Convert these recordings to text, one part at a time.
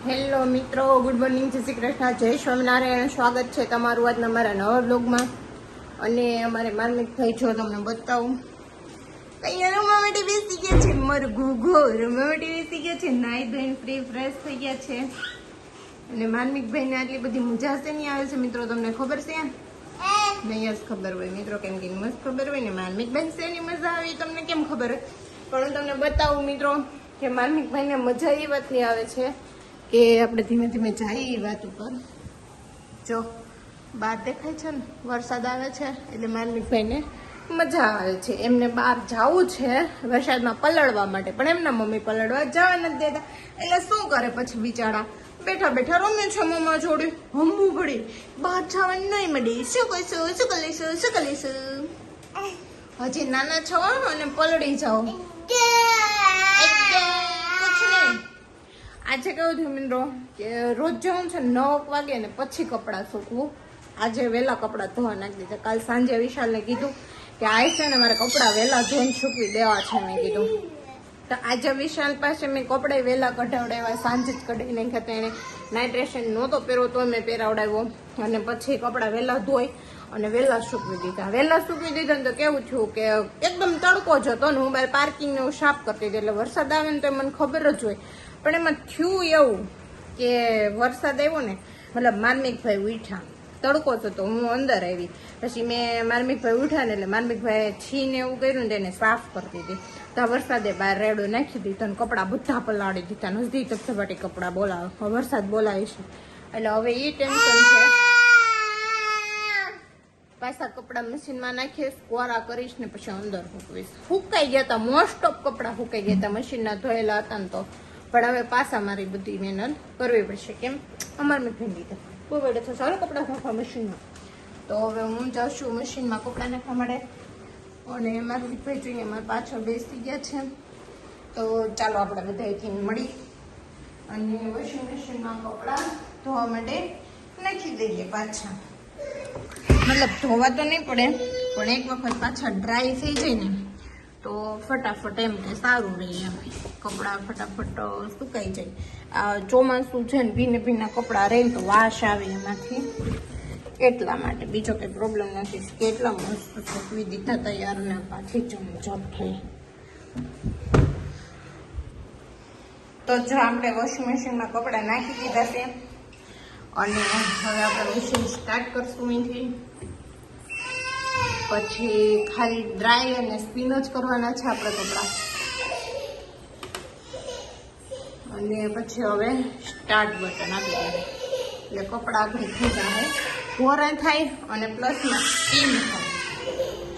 Hello મિત્રો, good morning, જય શ્રી કૃષ્ણ, જય સ્વામિનારાયણ. સ્વાગત છે તમારું આજના મારા નવા બ્લોગમાં. અને અમારે માર્મિક ભાઈ જો તમને બતાવું, કઈ રમવા માટે બેસી ગયા છે. મારું ઘૂઘો રમવા માટે બેસી ગયા છે. નાઈ ધોઈને ફ્રી ફ્રેશ થઈ ગયા છે. અને માર્મિક ભાઈને આટલી બધી મજા શેની આવે છે મિત્રો, તમને ખબર છે? નહીં જ ખબર હોય મિત્રો, કેમ કે મસ્ત ખબર હોય ને માર્મિક ભાઈ શેની મજા આવે તમને કેમ ખબર હોય. પણ હું તમને બતાવું મિત્રો કે માર્મિક ભાઈને મજા એ વાતની આવે છે કે આપણે ધીમે ધીમે જઈએ એ વાત ઉપર. જો બહાર દેખાય છે ને, વરસાદ આવે છે એટલે માર્મિક ભાઈને મજા આવે છે. એમને બહાર જવું છે વરસાદમાં પલળવા માટે, પણ એમના મમ્મી પલળવા જવા નથી દેતા. એટલે શું કરે પછી બિચારા બેઠા બેઠા રમે છે મમ્મા જોડે. હમવું પડે, બહાર જવાનું નહીં મળે. શું કરશું, શું કરીશું, શું કરીશું? હજી નાના છો અને પલળી જાઓ. આજે કેવું થયું મિત્રો કે રોજ જવું છે 9 વાગે ને પછી કપડાં સૂકવું. આજે વહેલા કપડાં ધોવા નાખી દીધા. કાલ સાંજે વિશાલને કીધું કે આ છે ને મારે કપડાં વહેલા ધોઈને સૂકવી દેવા છે. મેં કીધું તો આજે વિશાલ પાસે મેં કપડાં વહેલા કઢાવડાવ્યા. સાંજે જ કઢાવી નાખ્યા. એને નાઇટ ડ્રેસ નહોતો પહેરવો તો મેં પહેરાવડાવ્યો. અને પછી કપડાં વહેલા ધોઈ અને વહેલા સૂકવી દીધા. વહેલા સૂકવી દીધા ને તો કેવું થયું કે એકદમ તડકો જ હતો ને હું બહાર પાર્કિંગને એવું સાફ કરતી હતી. એટલે વરસાદ આવે ને તો મને ખબર જ હોય. પણ એમાં થયું એવું કે વરસાદ આવ્યો ને, મતલબ માર્મિકભાઈ ઉઠ્યા, તડકો જ હતો, હું અંદર આવી. પછી મેં માર્મિકભાઈ ઉઠ્યા ને એટલે માર્મિકભાઈ છીને એવું કર્યું ને એને સાફ કરતી હતી. તો વરસાદે બહાર રેડો નાખી દીધો ને કપડાં બધા પલાળી દીધા. નજદીક સપાટી કપડાં બોલાવે, વરસાદ બોલાવી છે એટલે હવે એ ટેન્શન છે. પાછા કપડાં મશીનમાં નાખીશ, કોરા કરીશ ને પછી અંદર સૂકવીશ. સુકાઈ ગયા હતા, મોસ્ટ ઓફ કપડાં સુકાઈ ગયા હતા, મશીનના ધોયેલા હતા ને તો. પણ હવે પાછા મારી બધી મહેનત કરવી પડશે. કેમ? અમારે મેં ભીંડી લીધા બહુ વેડે છે સારું કપડાં નાખવા મશીનમાં. તો હવે હું જાઉં છું મશીનમાં કપડાં નાખવા માટે. અને મારું ભાઈ જોઈએ મારા પાછળ બેસી ગયા છે. તો ચાલો આપણે બધાથી મળી અને વોશિંગ મશીનમાં કપડાં ધોવા માટે નાખી દઈએ પાછા. મતલબ ધોવા તો નહીં પડે, પણ એક વખત પાછા ડ્રાય થઈ જાય ને તો ફટાફટ એમ કે સારું રહે. એમ કપડાં ફટાફટ સુકાઈ જાય. આ ચોમાસું છે ને, ભીને ભીના કપડાં રહે ને તો વાસ આવે એમાંથી, એટલા માટે. બીજો કંઈ પ્રોબ્લેમ નથી. કેટલા મસ્ત સૂકવી દીધા તૈયાર ને પાછી ચમચપ થઈ. તો જો આપણે વોશિંગ મશીનમાં કપડાં નાખી દીધા છે અને હવે આપણે મશીન સ્ટાર્ટ કરશું અહીંથી. પછી ખાલી ડ્રાય અને સ્પિન જ કરવાના છે આપણે કપડાં. અને પછી હવે સ્ટાર્ટ બટન આપી દઈએ એટલે કપડાં આગળ થઈ જાય, કોરા થાય અને પ્લસમાં સ્ટીમ થાય.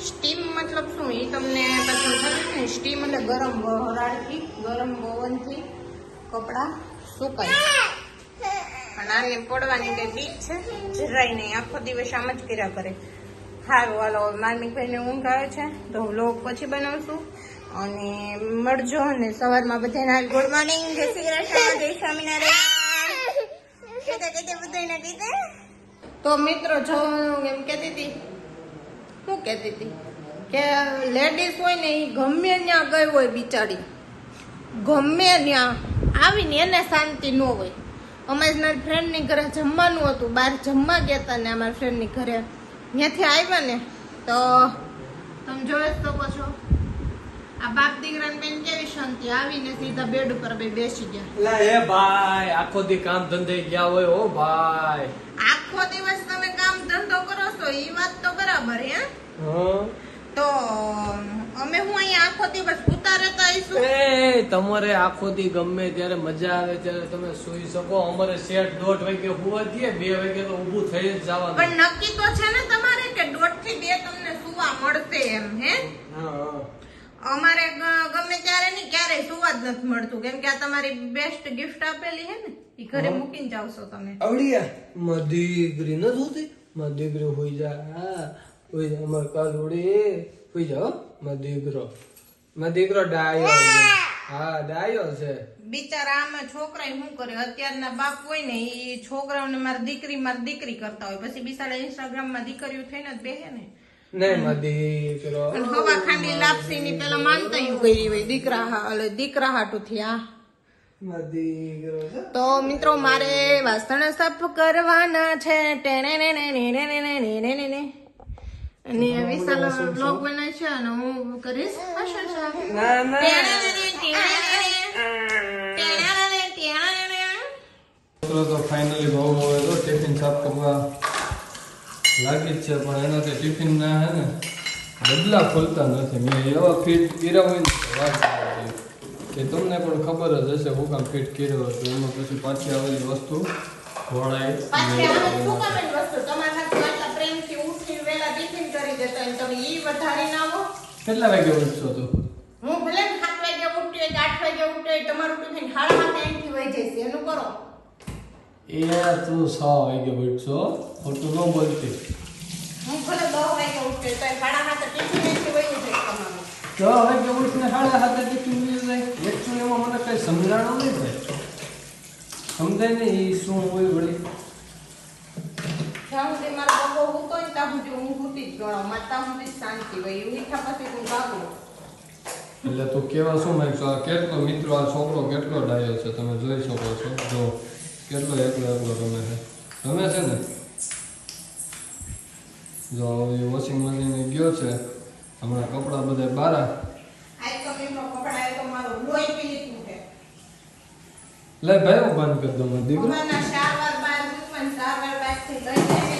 સ્ટીમ મતલબ શું એ તમને પછી ખબર છે ને? સ્ટીમ એટલે ગરમ વરાળથી, ગરમ પવનથી કપડાં સુકાય. અને આને પડવાની કઈ બીક છે જરાય નહીં, આખો દિવસ આમ જ કર્યા કરે. સારું હાલો, માર્મિકભાઈને ઊંઘ આવે છે તો વ્લોગ પછી બનાવશું. અને મળજો. અને સવારમાં બધાને ગુડ મોર્નિંગ, જય શ્રી કૃષ્ણ, જય સ્વામિનારાયણ કહેતા કહેતા બધાને કીધે. તો મિત્રો જો એમ કહેતી હતી, શું કહેતી હતી કે લેડીઝ હોય ને એ ગમે ત્યાં ગઈ હોય બિચારી, ગમે ત્યાં આવીને એને શાંતિ ન હોય. અમારી મારી ફ્રેન્ડની ઘરે જમવાનું હતું, બહાર જમવા ગયા હતા ને અમારા ફ્રેન્ડની ઘરે ત્યાંથી આવ્યા ને તો તમે જોઈ શકો છો આ બાપ દીકરાને બેન કેવી શાંતિ, આવીને સીધા બેડ ઉપર બેસી ગયા. એ ભાઈ આખો દી કામ ધંધે ગયા હોય. ઓ ભાઈ આખો દિવસ તમે કામ ધંધો કરો છો એ વાત તો બરાબર. હે તો અમે હું અહીંયા આખો દિવસ ઉતા રહેતા આવીશું. એ તમારે આખો દી ગમે ત્યારે મજા આવે ત્યારે તમે સુઈ શકો. અમારે સેટ 1:30 વાગે હુવા દે, 2 વાગે તો ઊભું થઈ જ જવાનું. પણ નક્કી તો છે ને તમારે કે 1:30 થી 2 તમને સુવા મળશે એમ. હે અમારે ગમે ત્યારે નહીં, ક્યારેય સુવા જ નથી મળતું. કેમ કે આ તમારી બેસ્ટ ગિફ્ટ આપેલી હે ને, એ ઘરે મૂકીને જાવશો તમે. આવડિયા મધીગરી ન જોતી, મધીગરી હોઈ જા, હોઈ જા. અમાર કાલુડી હોઈ જાઓ. મધીગરો ડાયો. હા ડાયો છે બિચારા. આમાં છોકરા શું કરે, અત્યારના બાપ હોય ને એ છોકરાઓને મારી દીકરી કરતા હોય. પછી બિચારા ઇન્સ્ટાગ્રામ માં દીકરીઓ થઈને જ બેસે ને. નહીં મધીગરો હવા ખાંડી લાપસી ની પેલા માનતા કરી હોય દીકરા હાટુ થી. આ તો મિત્રો મારે વાસણ સાફ કરવાના છે અને વિશાલ બ્લોગ બનાવે છે અને હું કરીશ વાસણ સાફ. તો ફાઇનલી બહુ હવે તો ટિફિન સાફ કરવા લાગી જ છે, પણ એનાથી ટિફિન ના હે ને બદલા ખોલતા નથી. મેં એવા ફિટ કર્યા હોય ને તો વાત કરવાની. કે તમને પણ ખબર જ હશે હું કામ ફિટ કર્યો હતો, એમાં પછી પાછી આવેલી વસ્તુ વળાય પાછી આવે શું કામ એની વસ્તુ તમારા સાથે આટલા પ્રેમથી ઉઠીને વેલા ટિફિન કરી દેતો અને તમે ઈ વધારી ના આવો. કેટલા વાગે ઉઠશો તો? હું ભલે 7 વાગે ઉઠ્યો કે 8 વાગે ઉઠ્યો તમારું ટિફિન 7:30 થી વહી જશે એનું કરો. એ તું 6 વાગે ઉઠશો, ખોટું ન બોલતી. હું ભલે 10 વાગે ઉઠ્યો તો 7:30 ટિફિન થી વહી જશે તમારું. 10 વાગે ઉઠીને 7:30 ટિફિન લઈ જાય. એકચ્યુઅલી એમાં મને કઈ સમજાણું નહીં ભાઈ. સમજાય ને એ શું હોય વળી. જ્યાં સુધી મારો બબો હૂતો હોય ત્યાં સુધી હું હૂતી જ ગણો માતા સુધી શાંતિ હોય ઉઠ્યા પછી હું ભાગું. એટલે તું કેવા શું માંગશો? આ કેટલો મિત્રો, આ છોકરો કેટલો ડાયો છે તમે જોઈ શકો છો. જો કેટલો એકલો ગમે છે. ગમે છે ને? જો એ વોશિંગ મશીન ગયો છે, હમણાં કપડાં બધા બારા. આજ તો મેમનો કપડા એ તો મારો લોહી પી લીધું છે. લે ભાઈ હું બંધ કરી દઉં દીકરો. હમણાંના 4 વાર બહાર મૂકવાનું 4 વાર બહારથી લઈ જાય